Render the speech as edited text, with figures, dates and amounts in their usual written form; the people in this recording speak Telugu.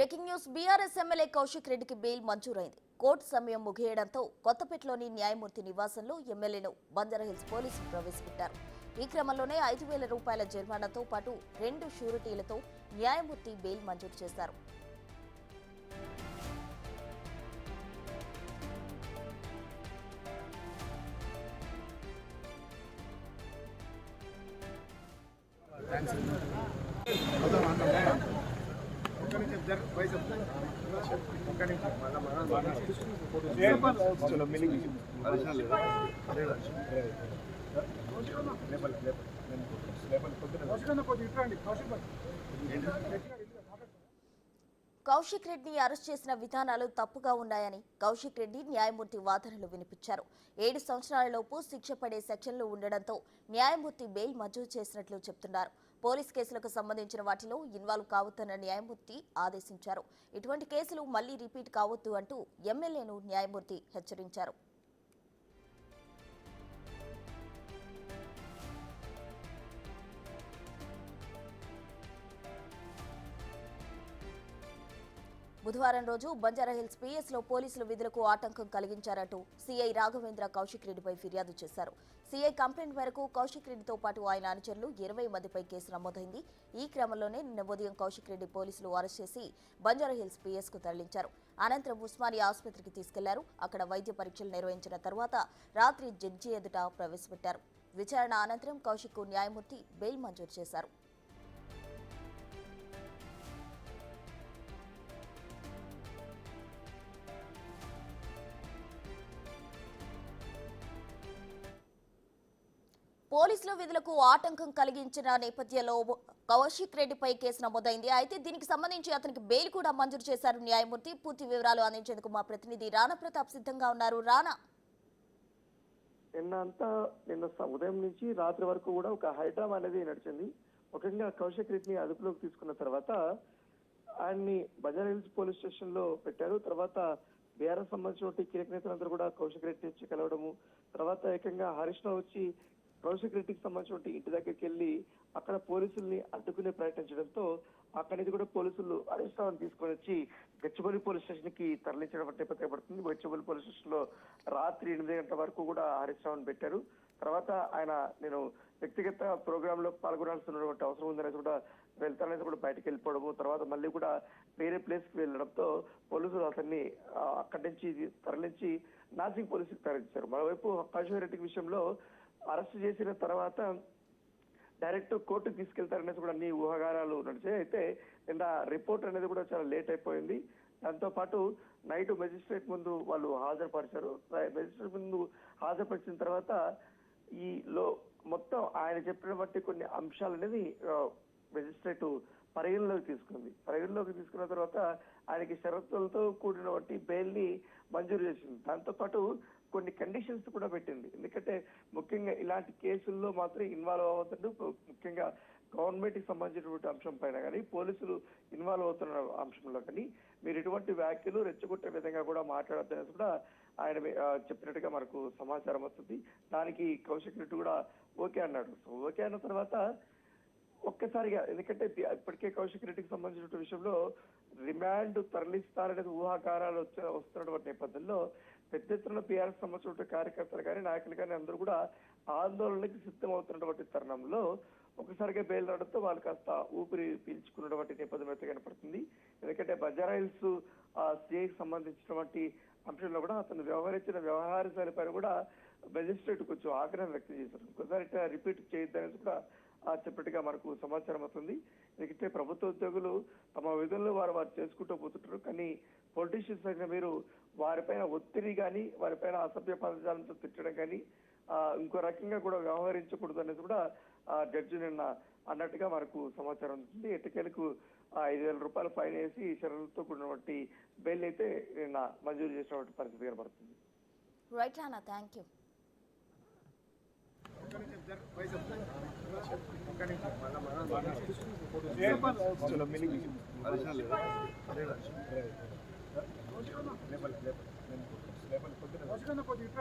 Breaking news BRS MLA Kaushik రెడ్డికి బెయిల్ మంజూరైంది. కోర్టు సమయం ముగియడంతో కొత్తపేటలోని న్యాయమూర్తి నివాసంలో ఎమ్మెల్యేను బంజారాహిల్స్ పోలీసులు ప్రవేశపెట్టారు. ఈ క్రమంలోనే 5,000 రూపాయల జరిమానాతో పాటు 2 షూరిటీలతో న్యాయమూర్తి బెయిల్ మంజూరు చేశారు. కౌశిక్ రెడ్డిని అరెస్ట్ చేసిన విధానాలు తప్పుగా ఉన్నాయని కౌశిక్ రెడ్డి న్యాయమూర్తి వాదనలు వినిపించారు. 7 సంవత్సరాలలోపు శిక్ష పడే సెక్షన్లు ఉండడంతో న్యాయమూర్తి బెయిల్ మంజూరు చేసినట్లు చెబుతున్నారు. పోలీస్ కేసులకు సంబంధించిన వాటిలో ఇన్వాల్వ్ కావద్దన్న న్యాయమూర్తి ఆదేశించారు. ఇటువంటి కేసులు మళ్లీ రిపీట్ కావద్దు అంటూ ఎమ్మెల్యేను న్యాయమూర్తి హెచ్చరించారు. బుధవారం రోజు బంజారాహిల్స్ పీఎస్ లో పోలీసులు విధులకు ఆటంకం కలిగించారంటూ సీఐ రాఘవేంద్ర కౌశిక్ రెడ్డిపై ఫిర్యాదు చేశారు. సీఐ కంప్లైంట్ మేరకు కౌశిక్ రెడ్డితో పాటు ఆయన అనుచరులు 20 మందిపై కేసు నమోదైంది. ఈ క్రమంలోనే నిన్న ఉదయం కౌశిక్ రెడ్డి పోలీసులు అరెస్ట్ చేసి బంజారాహిల్స్ పీఎస్ కు తరలించారు. అనంతరం ఉస్మానియా ఆసుపత్రికి తీసుకెళ్లారు. అక్కడ వైద్య పరీక్షలు నిర్వహించిన తర్వాత రాత్రి జడ్జి ఎదుట ప్రవేశపెట్టారు. విచారణ అనంతరం కౌశిక్ కు న్యాయమూర్తి బెయిల్ మంజూరు చేశారు. పోలీసుల విధులకు ఆటంకం కలిగించిన నేపథ్యంలో కౌశిక్ రెడ్డిపై కేసు నమోదైంది. అయితే దీనికి సంబంధించి అతనికి బెయిల్ కూడా మంజూరు చేశారు న్యాయమూర్తి. పూర్తి వివరాలు అందించేందుకు మా ప్రతినిధి రాణా ప్రతాప్ సిద్ధంగా ఉన్నారు. రాణా, నిన్న ఉదయం నుంచి రాత్రి వరకు కూడా ఒక హైడ్రామా అనేది నడిచింది. ముఖ్యంగా కౌశిక్ రెడ్డిని అదుపులోకి తీసుకున్న తర్వాత ఆయన్ని బంజారాహిల్స్ పోలీస్ స్టేషన్ లో పెట్టారు. తర్వాత బీఆర్ఎస్ సంబంధించిన కీలక నేతలందరూ కూడా కౌశిక్ రెడ్డి వచ్చి కలవడము, తర్వాత ఏకంగా హరీష్ రావు వచ్చి కౌశిక్ రెడ్డికి సంబంధించిన ఇంటి దగ్గరికి వెళ్లి అక్కడ పోలీసుల్ని అడ్డుకునే ప్రయత్నించడంతో అక్కడి నుంచి కూడా పోలీసులు హరీష్ రావుని తీసుకొని వచ్చి గచ్చిబౌలి పోలీస్ స్టేషన్ కి తరలించడం నేపథ్యం పడుతుంది. గచ్చిబౌలి పోలీస్ స్టేషన్ లో రాత్రి 8 గంటల వరకు కూడా హరీష్ రావుని పెట్టారు. తర్వాత ఆయన నేను వ్యక్తిగత ప్రోగ్రామ్ లో పాల్గొనాల్సినటువంటి అవసరం ఉందనేది కూడా వెళ్తాననేది కూడా బయటకు వెళ్ళిపోవడము, తర్వాత మళ్ళీ కూడా వేరే ప్లేస్ కి వెళ్ళడంతో పోలీసులు అతన్ని అక్కడి నుంచి తరలించి నాసింగ్ పోలీసులకు తరలించారు. మరోవైపు కౌశిక్ రెడ్డి విషయంలో అరెస్ట్ చేసిన తర్వాత డైరెక్ట్ కోర్టుకు తీసుకెళ్తారనేది కూడా అన్ని ఊహాగానాలు నడిచాయి. అయితే నిన్న రిపోర్ట్ అనేది కూడా చాలా లేట్ అయిపోయింది. దాంతో పాటు నైట్ మెజిస్ట్రేట్ ముందు వాళ్ళు హాజరుపరిచారు. మెజిస్ట్రేట్ ముందు హాజరుపరిచిన తర్వాత మొత్తం ఆయన చెప్పిన బట్టి కొన్ని అంశాలు అనేది మెజిస్ట్రేట్ పరిగణలోకి తీసుకున్న తర్వాత ఆయనకి షరతులతో కూడిన బట్టి బెయిల్ ని మంజూరు చేసింది. దాంతో పాటు కొన్ని కండిషన్స్ కూడా పెట్టింది. ఎందుకంటే ముఖ్యంగా ఇలాంటి కేసుల్లో మాత్రం ఇన్వాల్వ్ అవ్వద్దు, ముఖ్యంగా గవర్నమెంట్ కి సంబంధించినటువంటి అంశం పైన కానీ పోలీసులు ఇన్వాల్వ్ అవుతున్న అంశంలో కానీ మీరు ఎటువంటి వ్యాఖ్యలు రెచ్చగొట్టే విధంగా కూడా మాట్లాడద్దనేది కూడా ఆయన చెప్పినట్టుగా మనకు సమాచారం వస్తుంది. దానికి కౌశిక్ రెడ్డి కూడా ఓకే అన్నాడు. సో ఓకే అన్న తర్వాత ఒక్కసారిగా, ఎందుకంటే ఇప్పటికే కౌశిక్ రెడ్డికి సంబంధించిన విషయంలో రిమాండ్ తరలిస్తారనేది ఊహాకారాలు వస్తున్నటువంటి నేపథ్యంలో పెద్ద ఎత్తున బీఆర్ఎస్ సంబంధించిన కార్యకర్తలు కానీ నాయకులు కానీ అందరూ కూడా ఆందోళనకి సిద్ధమవుతున్నటువంటి తరుణంలో ఒకసారిగా బెయిల్ రావడంతో వాళ్ళు కాస్త ఊపిరి పీల్చుకున్నటువంటి నేపథ్యం అయితే కనపడుతుంది. ఎందుకంటే బంజారాహిల్స్ సిఐకి సంబంధించినటువంటి అంశంలో కూడా అతను వ్యవహరించిన వ్యవహార శైలిపైన కూడా మెజిస్ట్రేట్ కొంచెం ఆగ్రహం వ్యక్తం చేశారు. ఇంకోసారి ఇట్లా రిపీట్ చేయొద్దనేది కూడా చెప్పినట్టుగా మనకు సమాచారం వస్తుంది. ఎందుకంటే ప్రభుత్వ ఉద్యోగులు తమ విధుల్లో వారు చేసుకుంటూ పోతుంటారు. కానీ పొలిటీషియన్స్ అయిన మీరు వారిపైన ఒత్తిడి కానీ వారిపైన అసభ్య పదజాలంతో తిట్టడం కానీ ఇంకో రకంగా కూడా వ్యవహరించకూడదు అనేది కూడా జడ్జి నిన్న అన్నట్టుగా మనకు సమాచారం ఉంటుంది. ఎట్టకేలకు 5,000 రూపాయలు ఫైన్ వేసి షరతులతో కూడినటువంటి బెయిల్ అయితే నిన్న మంజూరు చేసినటువంటి పరిస్థితి కనబడుతుంది. రైట్ అన్న, థ్యాంక్ యూ. కొద్దిగా